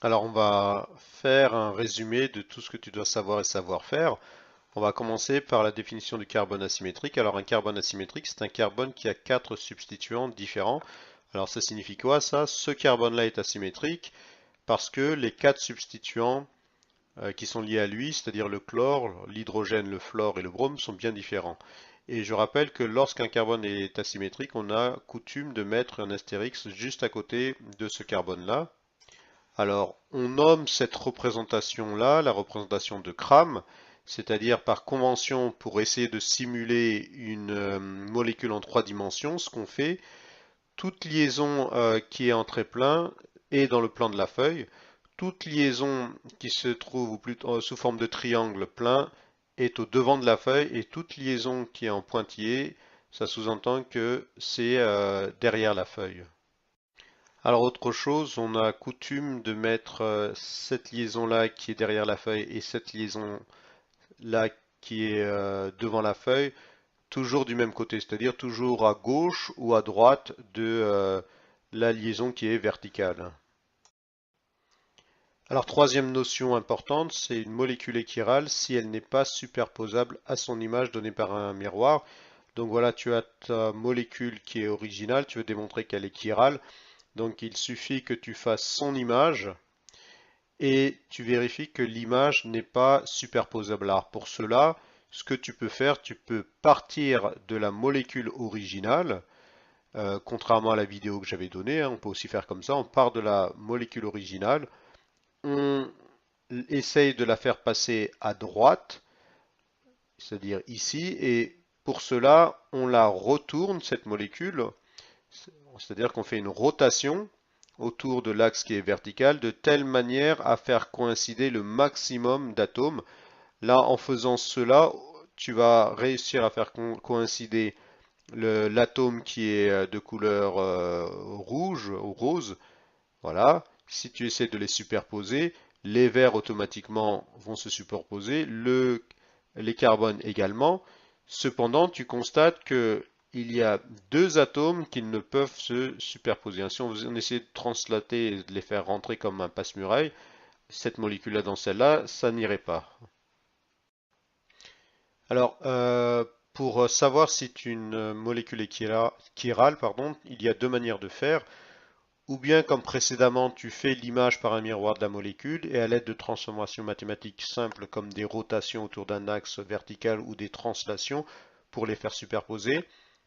Alors, on va faire un résumé de tout ce que tu dois savoir et savoir faire. On va commencer par la définition du carbone asymétrique. Alors, un carbone asymétrique, c'est un carbone qui a quatre substituants différents. Alors, ça signifie quoi ça? Ce carbone-là est asymétrique parce que les quatre substituants qui sont liés à lui, c'est-à-dire le chlore, l'hydrogène, le fluor et le brome, sont bien différents. Et je rappelle que lorsqu'un carbone est asymétrique, on a coutume de mettre un astérix juste à côté de ce carbone-là. Alors, on nomme cette représentation-là la représentation de Cram, c'est-à-dire par convention pour essayer de simuler une molécule en trois dimensions, ce qu'on fait, toute liaison qui est en très plein est dans le plan de la feuille, toute liaison qui se trouve ou plutôt, sous forme de triangle plein est au devant de la feuille et toute liaison qui est en pointillé, ça sous-entend que c'est derrière la feuille. Alors autre chose, on a coutume de mettre cette liaison-là qui est derrière la feuille et cette liaison-là qui est devant la feuille, toujours du même côté, c'est-à-dire toujours à gauche ou à droite de la liaison qui est verticale. Alors troisième notion importante, c'est une molécule échirale si elle n'est pas superposable à son image donnée par un miroir. Donc voilà, tu as ta molécule qui est originale, tu veux démontrer qu'elle est chirale. Donc il suffit que tu fasses son image et tu vérifies que l'image n'est pas superposable. Alors pour cela, ce que tu peux faire, tu peux partir de la molécule originale, contrairement à la vidéo que j'avais donnée, hein, on peut aussi faire comme ça, on part de la molécule originale, on essaye de la faire passer à droite, c'est-à-dire ici, et pour cela, on la retourne, cette molécule, c'est-à-dire qu'on fait une rotation autour de l'axe qui est vertical de telle manière à faire coïncider le maximum d'atomes. Là, en faisant cela, tu vas réussir à faire coïncider l'atome qui est de couleur rouge ou rose. Voilà. Si tu essaies de les superposer, les verts automatiquement vont se superposer, les carbones également. Cependant, tu constates que il y a deux atomes qui ne peuvent se superposer. Si on essaie de translater et de les faire rentrer comme un passe-muraille, cette molécule-là dans celle-là, ça n'irait pas. Alors, pour savoir si une molécule est chirale, pardon, il y a deux manières de faire. Ou bien, comme précédemment, tu fais l'image par un miroir de la molécule et à l'aide de transformations mathématiques simples comme des rotations autour d'un axe vertical ou des translations pour les faire superposer.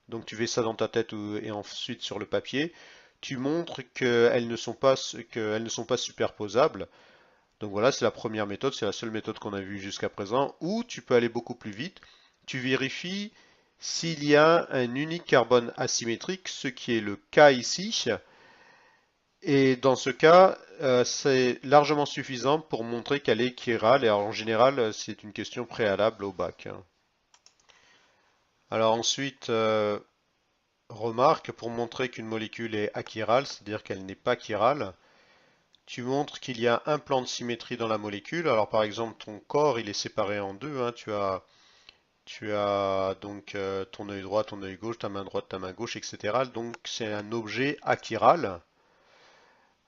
Donc tu fais ça dans ta tête et ensuite sur le papier. Tu montres qu'elles ne sont pas superposables. Donc voilà, c'est la première méthode, c'est la seule méthode qu'on a vue jusqu'à présent. Ou tu peux aller beaucoup plus vite. Tu vérifies s'il y a un unique carbone asymétrique, ce qui est le cas ici. Et dans ce cas, c'est largement suffisant pour montrer qu'elle est chirale. Et alors, en général, c'est une question préalable au bac, hein. Alors ensuite, remarque, pour montrer qu'une molécule est achirale, c'est-à-dire qu'elle n'est pas chirale, tu montres qu'il y a un plan de symétrie dans la molécule. Alors par exemple, ton corps, il est séparé en deux, hein. Tu as donc ton œil droit, ton œil gauche, ta main droite, ta main gauche, etc. Donc c'est un objet achiral.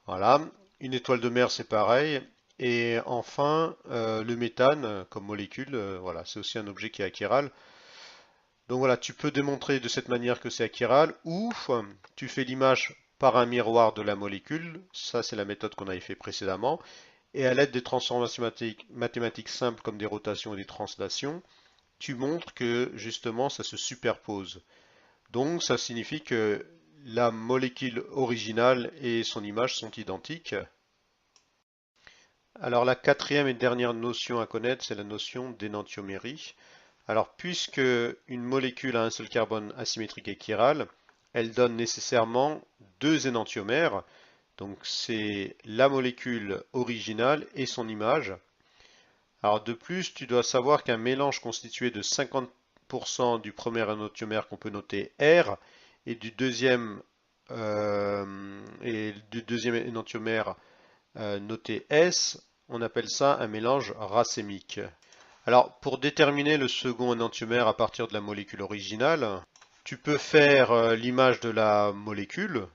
Voilà. Une étoile de mer, c'est pareil. Et enfin, le méthane comme molécule, voilà, c'est aussi un objet qui est achiral. Donc voilà, tu peux démontrer de cette manière que c'est achiral ou tu fais l'image par un miroir de la molécule. Ça, c'est la méthode qu'on avait fait précédemment. Et à l'aide des transformations mathématiques simples comme des rotations et des translations, tu montres que justement ça se superpose. Donc ça signifie que la molécule originale et son image sont identiques. Alors la quatrième et dernière notion à connaître, c'est la notion d'énantiomérie. Alors puisque une molécule a un seul carbone asymétrique et chiral, elle donne nécessairement deux énantiomères. Donc c'est la molécule originale et son image. Alors de plus, tu dois savoir qu'un mélange constitué de 50% du premier énantiomère qu'on peut noter R et du deuxième énantiomère noté S, on appelle ça un mélange racémique. Alors, pour déterminer le second énantiomère à partir de la molécule originale, tu peux faire l'image de la molécule,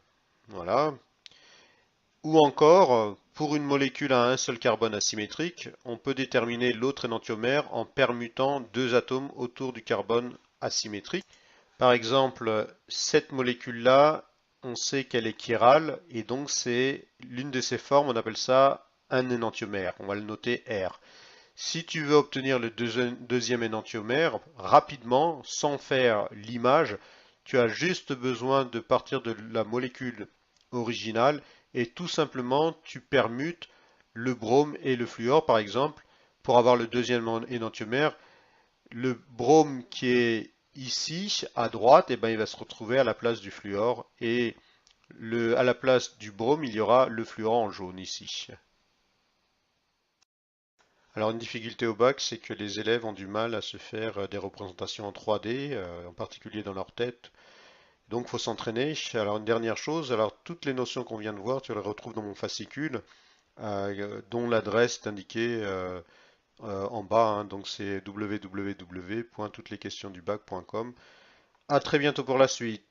voilà, ou encore, pour une molécule à un seul carbone asymétrique, on peut déterminer l'autre énantiomère en permutant deux atomes autour du carbone asymétrique. Par exemple, cette molécule-là, on sait qu'elle est chirale et donc c'est l'une de ses formes, on appelle ça un énantiomère. On va le noter R. Si tu veux obtenir le deuxième énantiomère rapidement, sans faire l'image, tu as juste besoin de partir de la molécule originale et tout simplement tu permutes le brome et le fluor par exemple pour avoir le deuxième énantiomère. Le brome qui est ici à droite, eh ben, il va se retrouver à la place du fluor et à la place du brome, il y aura le fluor en jaune ici. Alors une difficulté au bac, c'est que les élèves ont du mal à se faire des représentations en 3D, en particulier dans leur tête. Donc il faut s'entraîner. Alors une dernière chose, alors toutes les notions qu'on vient de voir, tu les retrouves dans mon fascicule, dont l'adresse est indiquée en bas, hein. Donc c'est www.touteslesquestionsdubac.com. À très bientôt pour la suite.